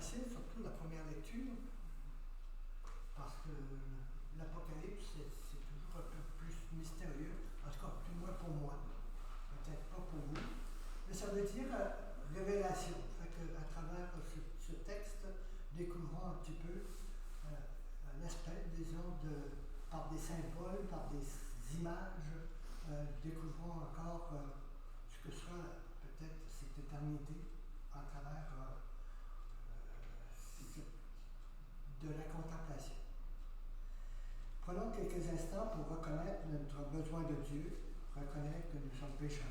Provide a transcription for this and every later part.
facile, surtout la première lecture, parce que l'Apocalypse, c'est toujours un peu plus mystérieux, en tout cas, du moins pour moi, peut-être pas pour vous. Mais ça veut dire révélation. Fait qu'à travers ce texte, découvrons un petit peu l'aspect, disons, par des symboles, par des images, découvrons encore ce que sera peut-être cette éternité à travers de la contemplation. Prenons quelques instants pour reconnaître notre besoin de Dieu, reconnaître que nous sommes pécheurs.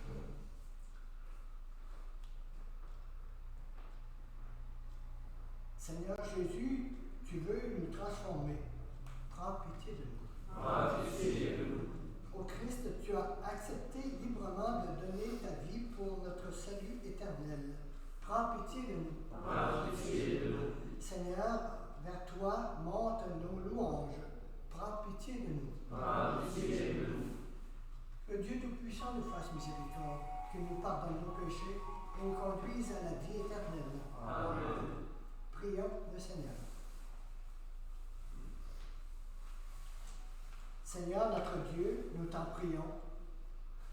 Seigneur Jésus, tu veux nous transformer. Prends pitié de nous. Prends pitié de nous. Ô Christ, tu as accepté librement de donner ta vie pour notre salut éternel. Prends pitié de nous. Prends pitié de nous. Seigneur, vers toi montent nos louanges. Prends pitié de nous. Prends pitié de nous. Que Dieu Tout-Puissant nous fasse miséricorde, qu'il nous pardonne nos péchés et nous conduise à la vie éternelle. Amen. Prions le Seigneur. Seigneur notre Dieu, nous t'en prions.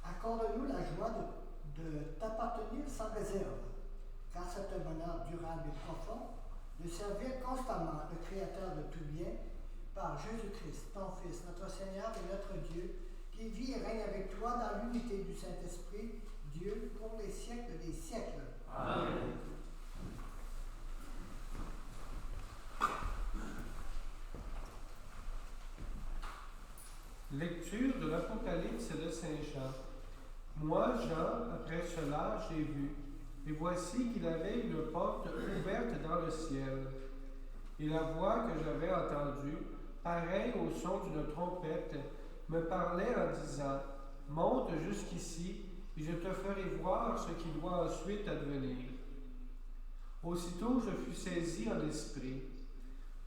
Accorde-nous la joie de t'appartenir sans réserve, car c'est un bonheur durable et profond de servir constamment le Créateur de tout bien par Jésus-Christ, ton Fils, notre Seigneur et notre Dieu, qui vit et règne avec toi dans l'unité du Saint-Esprit, Dieu, pour les siècles des siècles. Amen. Lecture de l'Apocalypse de Saint Jean. Moi, Jean, après cela, j'ai vu, et voici qu'il avait une porte ouverte dans le ciel. Et la voix que j'avais entendue, pareille au son d'une trompette, me parlait en disant, « Monte jusqu'ici, et je te ferai voir ce qui doit ensuite advenir. » Aussitôt je fus saisi en esprit.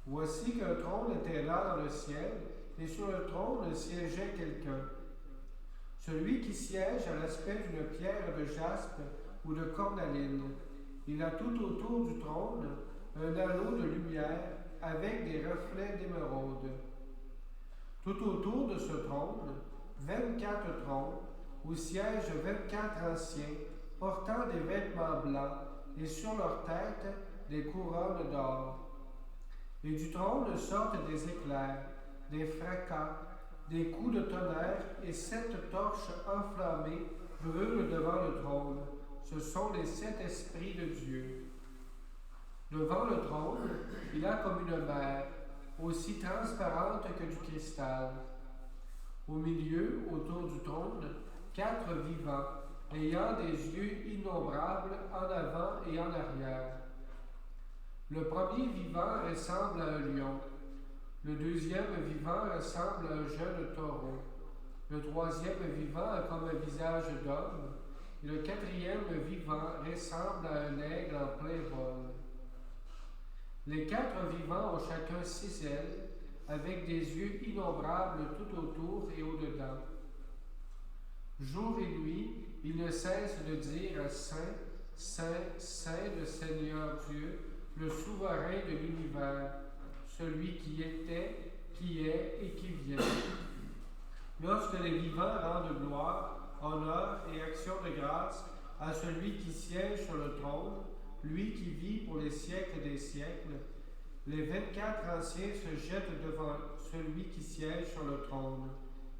Voici qu'un trône était là dans le ciel, et sur le trône siégeait quelqu'un. Celui qui siège a l'aspect d'une pierre de jaspe ou de cornaline. Il a tout autour du trône un halo de lumière avec des reflets d'émeraude. Tout autour de ce trône, 24 trônes, où siègent 24 anciens, portant des vêtements blancs, et sur leurs têtes des couronnes d'or. Et du trône sortent des éclairs, des fracas, des coups de tonnerre, et 7 torches enflammées brûlent devant le trône. Ce sont les 7 esprits de Dieu. Devant le trône, il a comme une mer, aussi transparente que du cristal. Au milieu, autour du trône, 4 vivants, ayant des yeux innombrables en avant et en arrière. Le premier vivant ressemble à un lion. Le deuxième vivant ressemble à un jeune taureau. Le troisième vivant a comme un visage d'homme. Et le quatrième vivant ressemble à un aigle en plein vol. Les 4 vivants ont chacun 6 ailes, avec des yeux innombrables tout autour et au-dedans. Jour et nuit, ils ne cessent de dire « Saint, Saint, Saint, le Seigneur Dieu, le souverain de l'univers, celui qui était, qui est et qui vient. » Lorsque les vivants rendent gloire, honneur et action de grâce à celui qui siège sur le trône, lui qui vit pour les siècles des siècles, les 24 anciens se jettent devant celui qui siège sur le trône.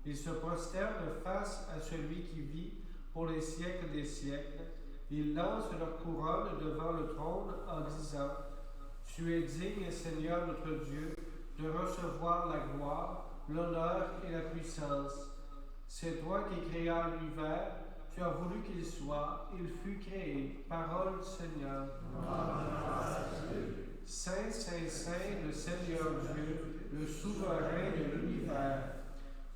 Ils se prosternent face à celui qui vit pour les siècles des siècles. Ils lancent leur couronne devant le trône en disant, « Tu es digne, Seigneur notre Dieu, de recevoir la gloire, l'honneur et la puissance. C'est toi qui créas l'univers, tu as voulu qu'il soit, il fut créé. Parole du Seigneur. Saint, Saint, Saint, le Seigneur Dieu, le souverain de l'univers.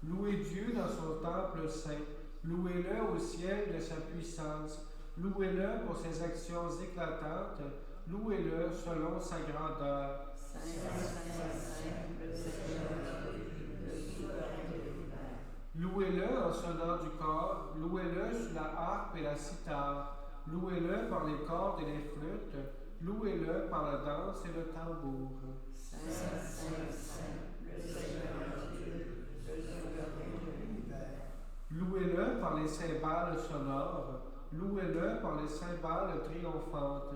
Louez Dieu dans son temple saint, louez-le au ciel de sa puissance, louez-le pour ses actions éclatantes, louez-le selon sa grandeur. Saint, Saint, Saint, le Seigneur Dieu, le souverain de l'univers. Louez-le en sonnant du corps, louez-le sur la harpe et la cithare, louez-le par les cordes et les flûtes, Louez-le par la danse et le tambour. Saint, Saint, Saint, le Seigneur Dieu, le souverain de l'univers. Louez-le par les cymbales sonores, louez-le par les cymbales triomphantes,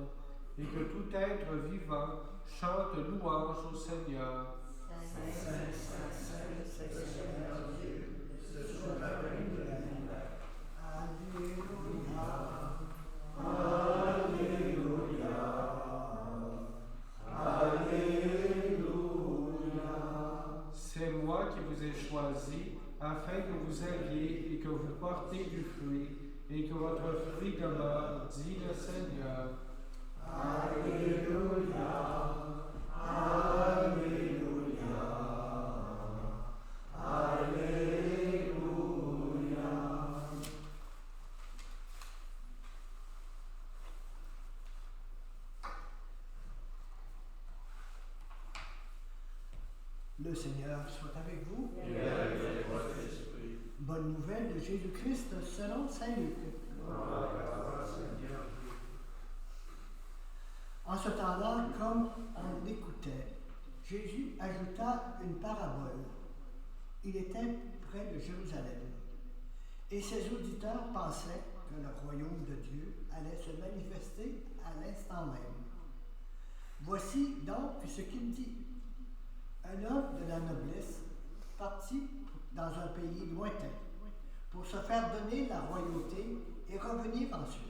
et que tout être vivant chante louange au Seigneur. Saint, Saint, Saint, Saint, le Seigneur Dieu, le souverain de l'univers. Alléluia. C'est moi qui vous ai choisi, afin que vous alliez et que vous portez du fruit, et que votre fruit demeure, dit le Seigneur. Alléluia. Alléluia. Alléluia. Le Seigneur soit avec vous. Et avec votre esprit. Bonne nouvelle de Jésus-Christ selon saint Luc. En ce temps-là, comme on l'écoutait, Jésus ajouta une parabole. Il était près de Jérusalem, et ses auditeurs pensaient que le royaume de Dieu allait se manifester à l'instant même. Voici donc ce qu'il dit. Un homme de la noblesse partit dans un pays lointain pour se faire donner la royauté et revenir ensuite.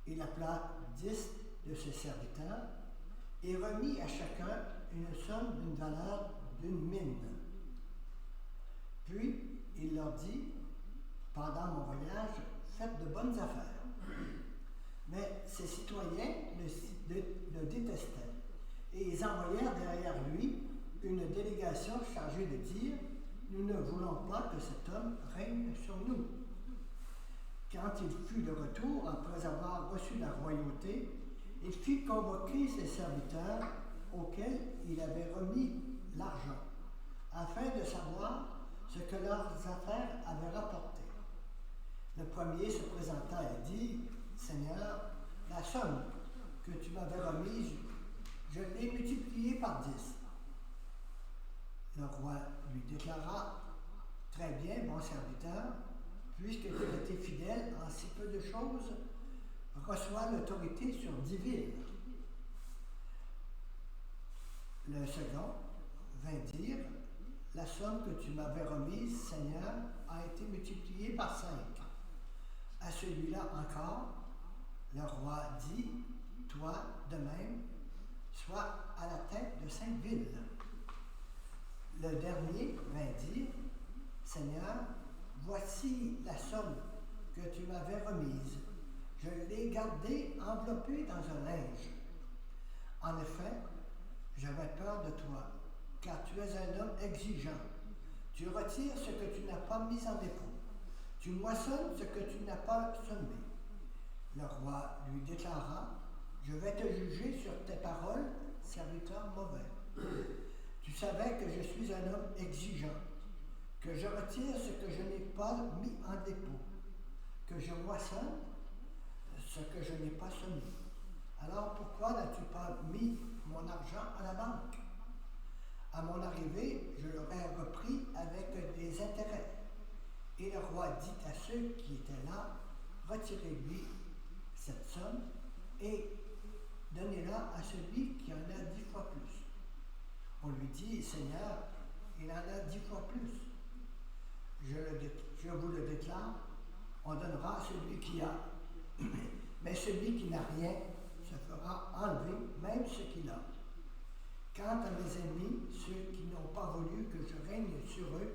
Il appela 10 de ses serviteurs et remit à chacun une somme d'une valeur d'une mine. Puis il leur dit, pendant mon voyage, faites de bonnes affaires. Mais ses citoyens le détestaient et ils envoyèrent derrière lui une délégation chargée de dire, nous ne voulons pas que cet homme règne sur nous. Quand il fut de retour, après avoir reçu la royauté, il fit convoquer ses serviteurs auxquels il avait remis l'argent, afin de savoir ce que leurs affaires avaient rapporté. Le premier se présenta et dit, Seigneur, la somme que tu m'avais remise, je l'ai multipliée par 10. Le roi lui déclara, très bien, bon serviteur, puisque tu as été fidèle en si peu de choses, reçois l'autorité sur 10 villes. Le second vint dire, la somme que tu m'avais remise, Seigneur, a été multipliée par 5. À celui-là encore, le roi dit, toi de même, sois à la tête de 5 villes. Le dernier vint dire, Seigneur, voici la somme que tu m'avais remise. Je l'ai gardée enveloppée dans un linge. En effet, j'avais peur de toi, car tu es un homme exigeant. Tu retires ce que tu n'as pas mis en dépôt. Tu moissonnes ce que tu n'as pas semé. Le roi lui déclara, je vais te juger sur tes paroles, serviteur mauvais. Tu savais que je suis un homme exigeant, que je retire ce que je n'ai pas mis en dépôt, que je moissonne ce que je n'ai pas semé. Alors pourquoi n'as-tu pas mis mon argent à la banque? À mon arrivée, je l'aurais repris avec des intérêts. Et le roi dit à ceux qui étaient là, retirez-lui cette somme et donnez-la à celui qui en a 10 fois plus. On lui dit, Seigneur, il en a 10 fois plus. Je vous le déclare, on donnera à celui qui a. Mais celui qui n'a rien se fera enlever même ce qu'il a. Quant à mes ennemis, ceux qui n'ont pas voulu que je règne sur eux,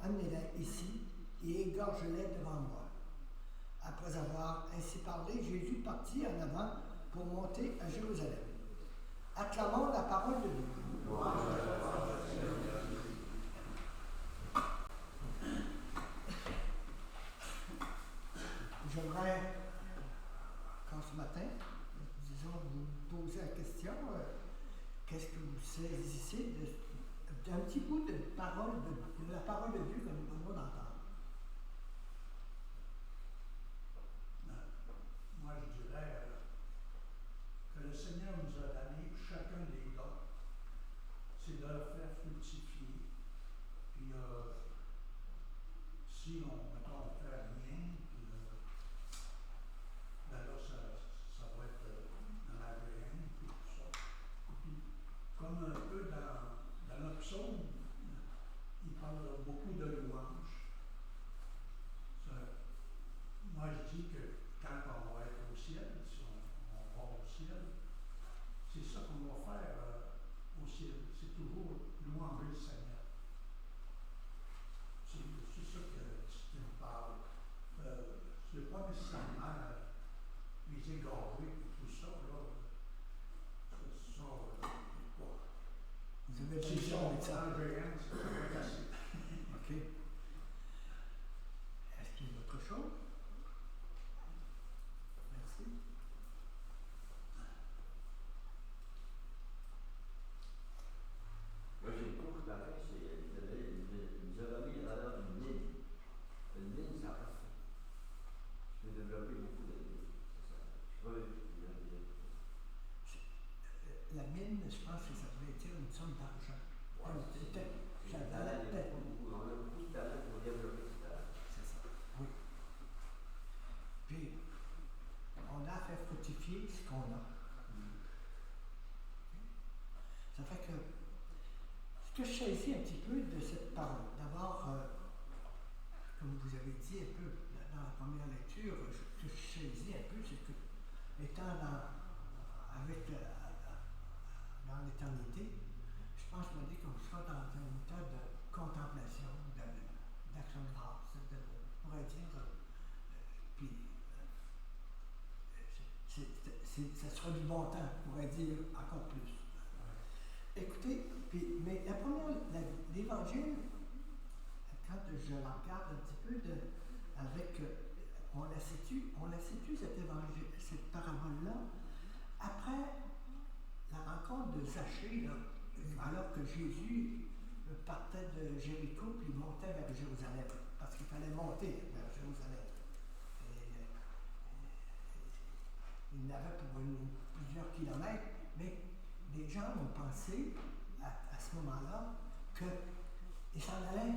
amenez-les ici et égorge-les devant moi. Après avoir ainsi parlé, Jésus partit en avant pour monter à Jérusalem. Acclamons la parole de Dieu. J'aimerais, quand ce matin, disons, vous poser la question, qu'est-ce que vous saisissez d'un petit bout de la parole de Dieu que nous venons d'entendre? Moi, je dirais, somme d'argent. Ouais, Ça les talents, valait il y a peut-être. beaucoup, on a beaucoup de talents pour développer ce talent. C'est ça. Oui. Puis, on a fait fructifier ce qu'on a. Ça fait que ce que je saisis un petit peu de cette parole, d'abord, comme vous avez dit un peu dans la première lecture, ce que je saisis un peu, c'est que, étant dans l'éternité, je pense qu'on dit qu'on sera dans un état de contemplation, d'action de grâce, on pourrait dire, puis ça sera du bon temps, on pourrait dire encore plus. Écoutez, mais l'évangile, quand je la regarde un petit peu on la situe cet évangile, cette parabole-là, après la rencontre de Zachée, là, alors que Jésus partait de Jéricho puis montait vers Jérusalem, parce qu'il fallait monter vers Jérusalem. Il n'avait pour plusieurs kilomètres, mais les gens ont pensé à ce moment-là qu'il s'en allait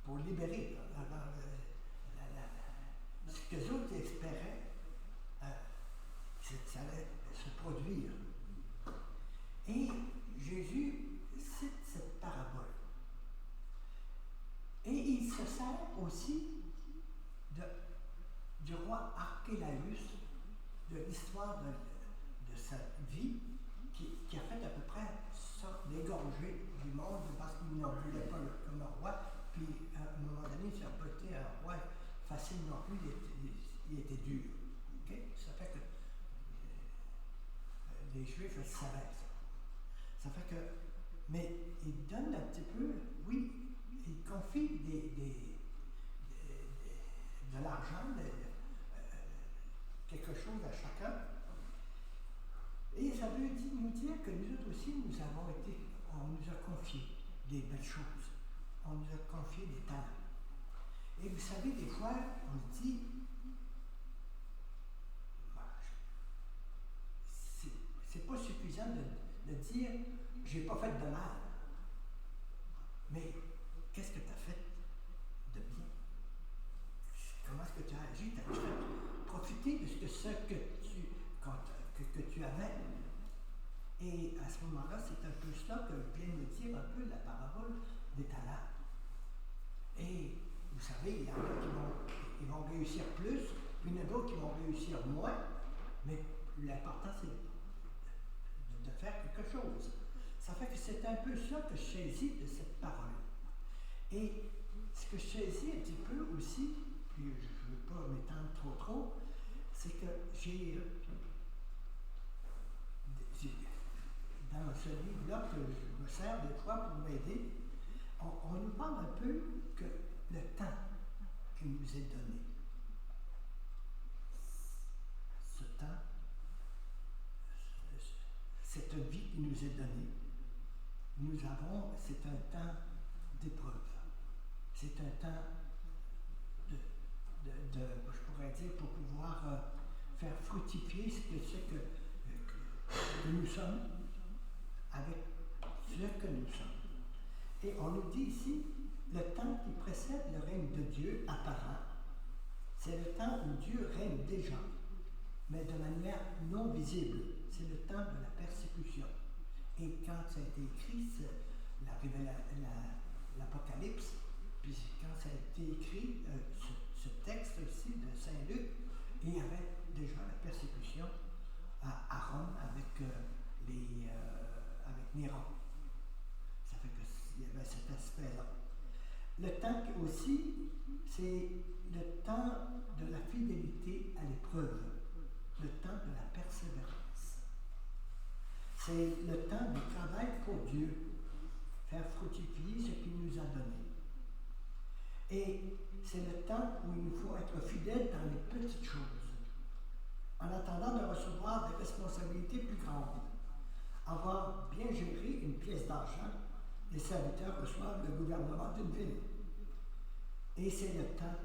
pour libérer ce que les autres espéraient, ça allait se produire. Et Jésus cite cette parabole. Et il se sert aussi du roi Archélaüs, de l'histoire de sa vie, qui a fait à peu près ça, d'égorger du monde parce qu'il n'en voulait pas comme un roi. Puis à un moment donné, il n'a pas été un roi facile non plus, il était dur. Okay? Ça fait que les Juifs savaient ça. Ça fait que, mais il donne un petit peu, oui, il confie de l'argent, quelque chose à chacun. Et ça veut nous dire que nous autres aussi, on nous a confié des belles choses. On nous a confié des talents. Et vous savez, des fois, on se dit, c'est pas suffisant de dire, j'ai pas fait de mal. Mais qu'est-ce que tu as fait de bien? Comment est-ce que tu as agi? Tu as fait profiter de ce que tu avais. Et à ce moment-là, c'est un peu cela que vient de dire un peu la parabole des talents. Et vous savez, il y en a qui vont réussir plus, puis il y en a d'autres qui vont réussir moins, mais l'important c'est de faire quelque chose. Ça fait que c'est un peu ça que je saisis de cette parole. Et ce que je saisis un petit peu aussi, puis je ne veux pas m'étendre trop, c'est que dans ce livre-là que je me sers des fois pour m'aider, on nous parle un peu que le temps qui nous est donné, ce temps, cette vie qui nous est donnée, c'est un temps d'épreuve. C'est un temps je pourrais dire, pour pouvoir faire fructifier ce que nous sommes avec ce que nous sommes. Et on nous dit ici, le temps qui précède le règne de Dieu apparent, c'est le temps où Dieu règne déjà, mais de manière non visible. C'est le temps de la persécution. Et quand ça a été écrit, l'Apocalypse, puis quand ça a été écrit, ce texte aussi de Saint-Luc, il y avait déjà la persécution à Rome avec Néron. Ça fait qu'il y avait cet aspect-là. Le temps aussi, c'est le temps de la fidélité à l'épreuve, le temps de la persévérance. C'est le temps du travail pour Dieu, faire fructifier ce qu'il nous a donné. Et c'est le temps où il nous faut être fidèle dans les petites choses, en attendant de recevoir des responsabilités plus grandes. Avoir bien géré une pièce d'argent, les serviteurs reçoivent le gouvernement d'une ville. Et c'est le temps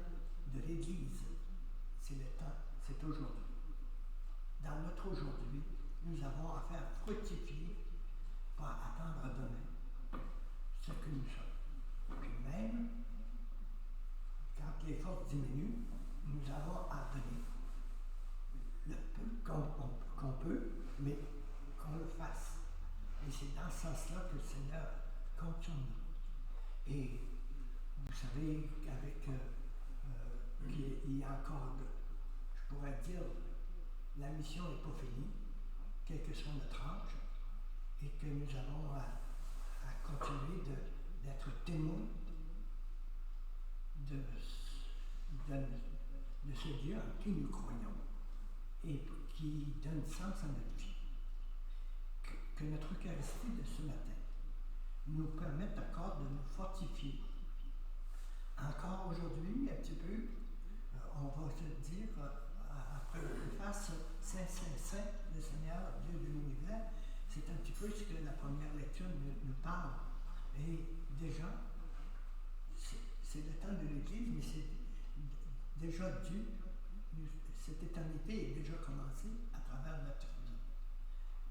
de l'Église. C'est le temps, c'est aujourd'hui. Dans notre aujourd'hui, nous avons à faire fructifier pas attendre demain ce que nous sommes. Puis même, quand les forces diminuent, nous avons à donner le peu qu'on peut, mais qu'on le fasse. Et c'est dans ce sens-là que le Seigneur compte sur nous. Et vous savez qu'avec il y a encore, je pourrais dire, la mission n'est pas finie, quel que soit notre âge, et que nous avons à continuer d'être témoins de ce Dieu en qui nous croyons et qui donne sens à notre vie. Que notre Eucharistie de ce matin nous permette encore de nous fortifier. Encore aujourd'hui, un petit peu, on va se dire, après le préface, Saint, Saint, Saint, le Seigneur, Dieu de l'univers, c'est un petit peu ce que la première lecture nous parle. Et déjà, c'est le temps de l'Église, mais c'est déjà Dieu, cette éternité est déjà commencée à travers notre vie,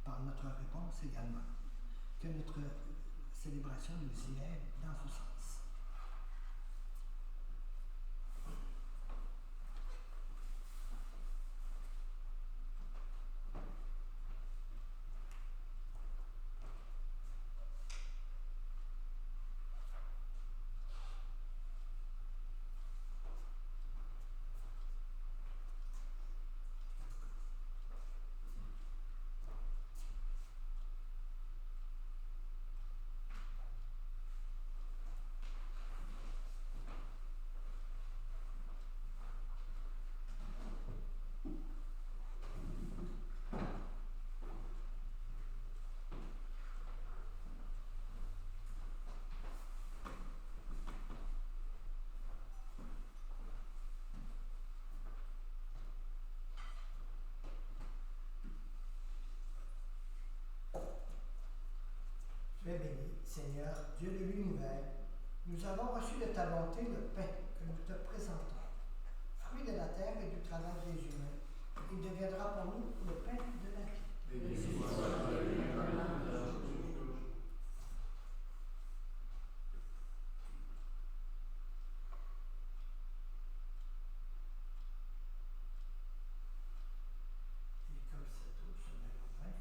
par notre réponse également. Que notre célébration nous y aide dans ce sens. Sois béni, Seigneur, Dieu de l'univers, nous avons reçu de ta bonté le pain que nous te présentons, fruit de la terre et du travail des humains. Il deviendra pour nous le pain de la vie. Béni soit Dieu, Et comme cette eau se met au pain,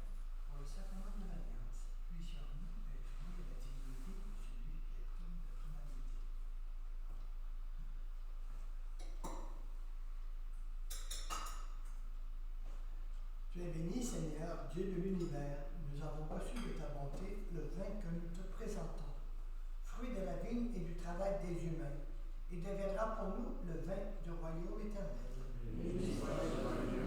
pour le sacrement de l'alliance, puis sur nous et fruit de la divinité de celui qui est tout de l'humanité. Tu es béni, Seigneur, Dieu de l'univers. Nous avons reçu de ta bonté le vin que nous te présentons, fruit de la vigne et du travail des humains. Il deviendra pour nous le vin du royaume éternel. béni soit Dieu,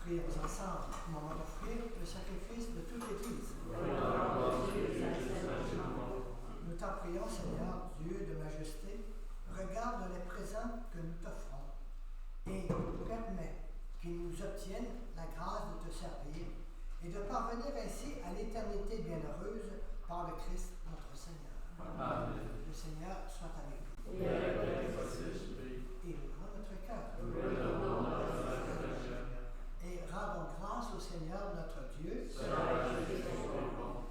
Prions ensemble, moment d'offrir le sacrifice de toute l'Église. Nous t'en prions, Seigneur, Dieu de majesté, regarde les présents que nous t'offrons et permets qu'ils nous obtiennent la grâce de te servir et de parvenir ainsi à l'éternité bienheureuse par le Christ notre Seigneur. Amen. Le Seigneur soit avec vous. Et avec votre esprit, Et ouvre notre cœur. nous redonnons notre Seigneur. Et rendons grâce au Seigneur notre Dieu. Cela est juste et bon.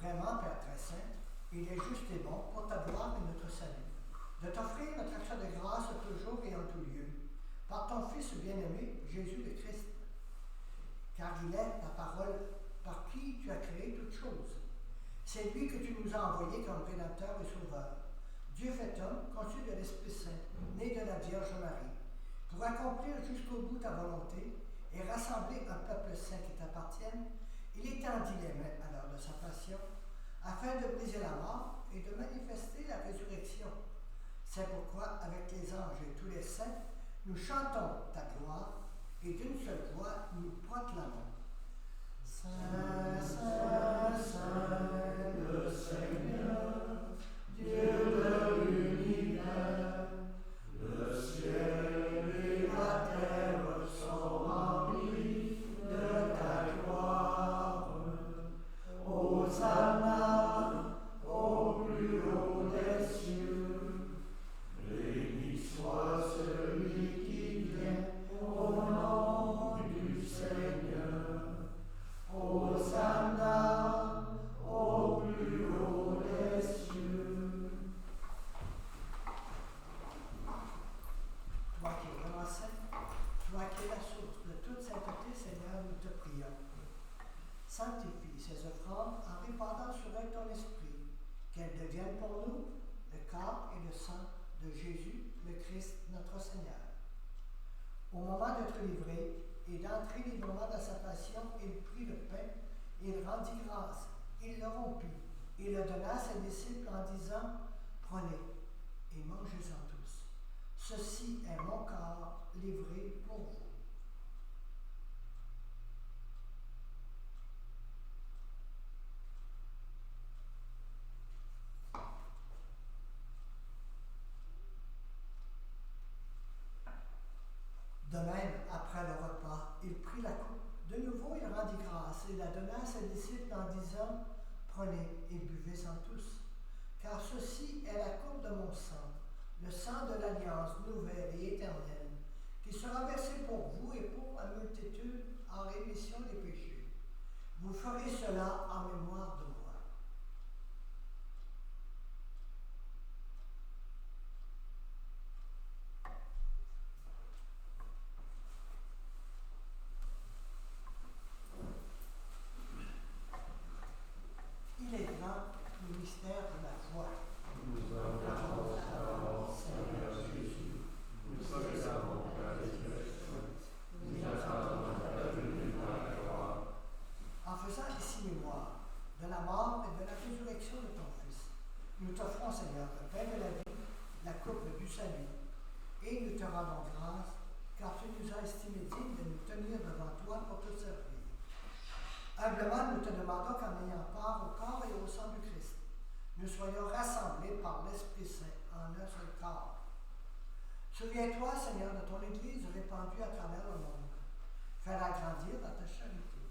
Vraiment, Père très saint, il est juste et bon pour ta gloire et notre salut, de t'offrir notre action de grâce toujours et en tout lieu, par ton Fils bien-aimé, Jésus le Christ, car il est la parole par qui tu as créé toutes choses. C'est lui que tu nous as envoyé comme Rédempteur et Sauveur, Dieu fait homme, conçu de l'Esprit Saint, né de la Vierge Marie, pour accomplir jusqu'au bout ta volonté et rassembler un peuple saint qui t'appartienne. Il étendit les mains à l'heure de sa passion, afin de briser la mort et de manifester la résurrection. C'est pourquoi, avec les anges et tous les saints, nous chantons ta gloire et d'une seule voix nous proclamons. Saint, Saint, Saint, le Seigneur, Dieu de l'univers, le ciel et la terre sont remplis de ta gloire. Hosanna au plus haut des cieux. Béni soit celui qui vient au nom du Seigneur. Hosanna au plus haut des cieux. Toi qui es vraiment saint, toi qui es la source de toute sainteté, Seigneur, nous te prions. Sanctifie ces offrandes en répandant sur elles ton esprit, qu'elles deviennent pour nous le corps et le sang de Jésus, le Christ, notre Seigneur. Au moment d'être livré et d'entrer librement dans sa passion, il prit le pain, il rendit grâce, il le rompit, et le donna à ses disciples en disant, prenez et mangez-en tous. Ceci est mon corps livré pour vous. De même, après le repas, il prit la coupe. De nouveau, il rendit grâce et la donna à ses disciples en disant, prenez et buvez-en tous, car ceci est la coupe de mon sang, le sang de l'alliance nouvelle et éternelle, qui sera versé pour vous et pour la multitude en rémission des péchés. Vous ferez cela en mémoire de moi. Il est grand le mystère de la foi. Nous avons savoir, Seigneur Jésus, nous célébrons ta résurrection, nous attendons ta venue dans la gloire. En faisant ici mémoire de la mort et de la résurrection de ton Fils, nous t'offrons, Seigneur, le pain de la vie, la coupe du salut, et nous te rendons grâce, car tu nous as estimés dignes de nous tenir devant toi pour te servir. Humblement, nous te demandons qu'en ayant part au corps et au sang du Christ, nous soyons rassemblés par l'Esprit Saint en un seul corps. Souviens-toi, Seigneur, de ton Église répandue à travers le monde. Fais-la grandir dans ta charité,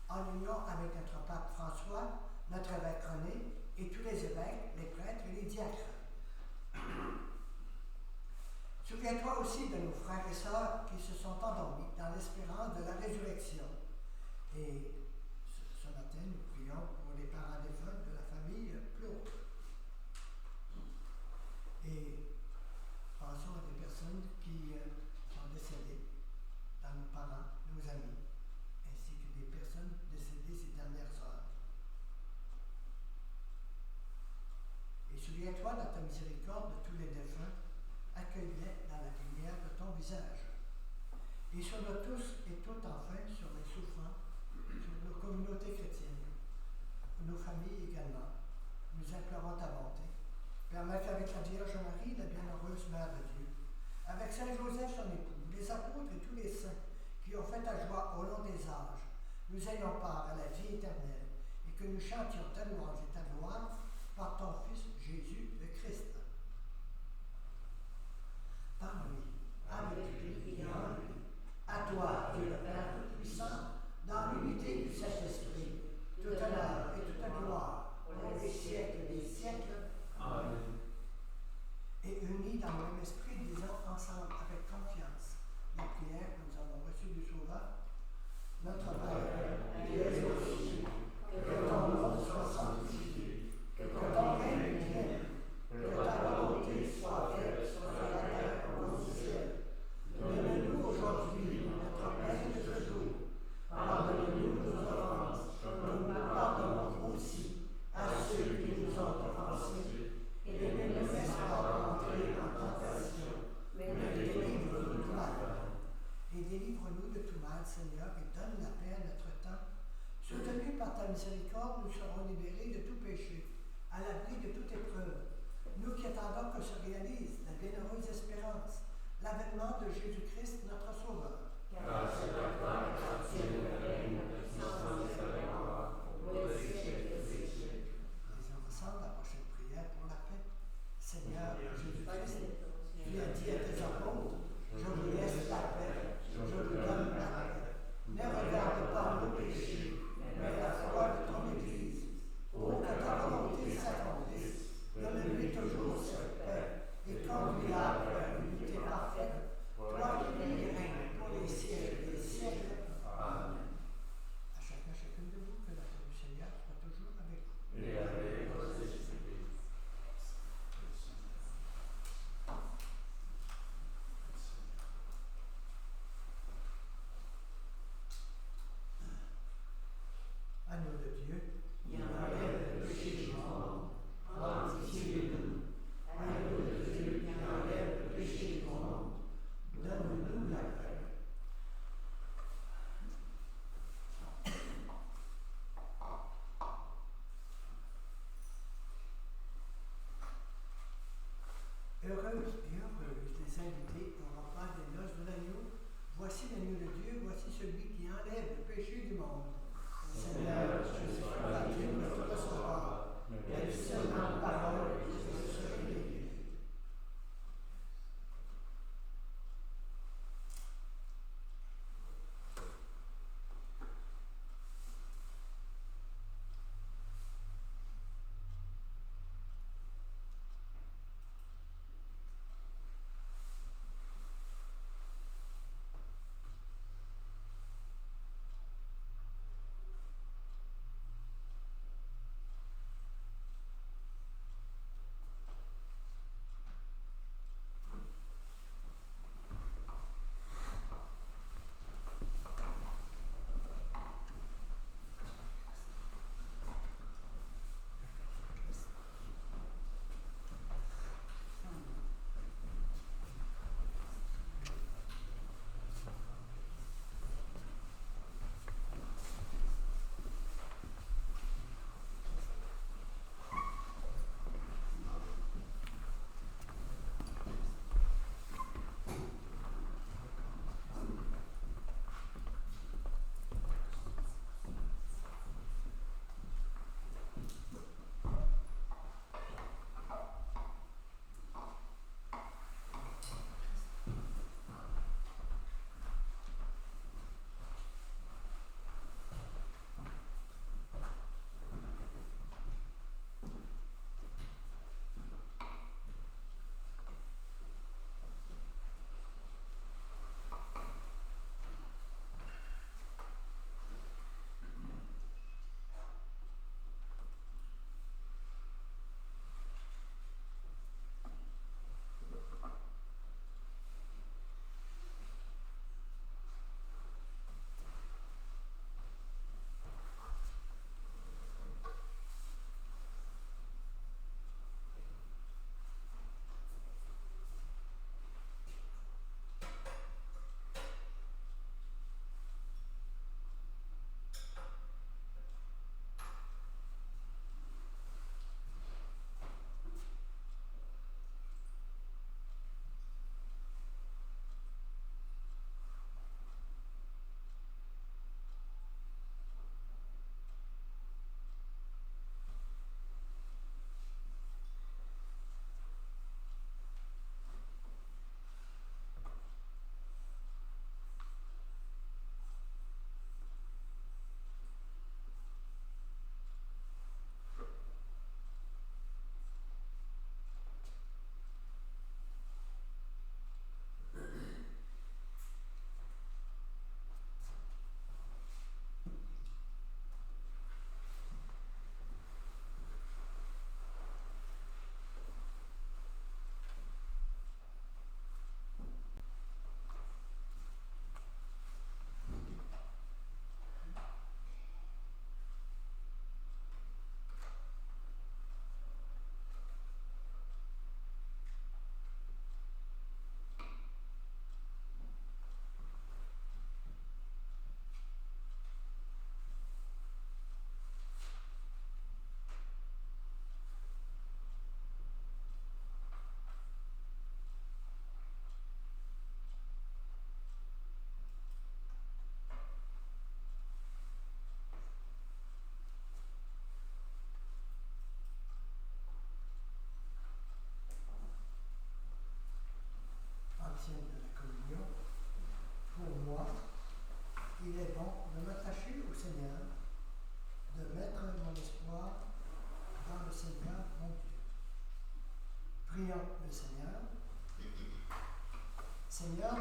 en union avec notre pape François, notre évêque René, et tous les évêques, les prêtres et les diacres. Souviens-toi aussi de nos frères et sœurs qui se sont endormis dans l'espérance de la résurrection. Et ce matin, nous prions pour les parents défunts de la famille Plot. Et pensons à des personnes qui sont décédées, dans nos parents, nos amis, ainsi que des personnes décédées ces dernières heures. Et souviens-toi dans ta miséricorde de tous les défunts, accueille-les dans la lumière de ton visage. Et sur nous tous et toutes enfin, sur les souffrants, sur nos communautés chrétiennes, nos familles également, nous implorons ta bonté. Permets qu'avec la Vierge Marie, la bienheureuse Mère de Dieu, avec Saint Joseph son époux, les apôtres et tous les saints qui ont fait ta joie au long des âges, nous ayons part à la vie éternelle et que nous chantions ta louange et ta gloire par ton Fils Jésus le Christ. Par lui, avec lui et en lui, à toi, Dieu le Père Tout-Puissant, dans l'unité du Saint-Esprit, toute honneur et toute gloire, pour les siècles des siècles. Amen. Et unis dans le même esprit, disons ensemble avec confiance la prière que nous avons reçue du Sauveur. Notre Père, qui es aux cieux, que ton nom soit sanctifié, que ton règne vienne, que ta volonté soit faite sur la terre comme au ciel. Donne-nous aujourd'hui notre pain de ce jour. Pardonne-nous nos offenses, comme nous pardonnons aussi à ceux qui nous ont offensés. Et ne nous laisse pas entrer en tentation, mais délivre-nous du mal. Et délivre-nous de tout mal, Seigneur, et donne la paix à notre temps. Soutenus par ta miséricorde, nous serons libérés de tout péché, à l'abri de toute épreuve. Nous qui attendons que se réalise la bienheureuse espérance, l'avènement de Jésus-Christ, notre Sauveur. Grâce à toi, grâce à le règne, la puissance et la gloire.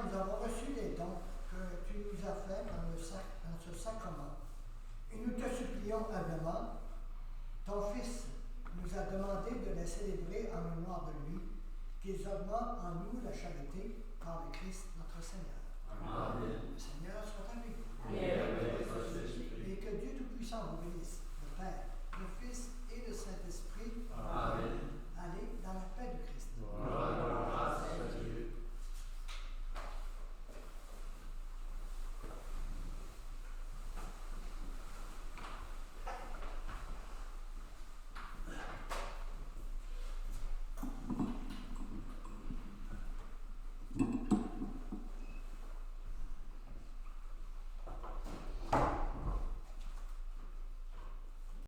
nous avons reçu les dons que tu nous as faits dans ce sacrement. Et nous te supplions humblement, ton Fils nous a demandé de les célébrer en mémoire de lui, qu'ils augmentent en nous la charité par le Christ notre Seigneur.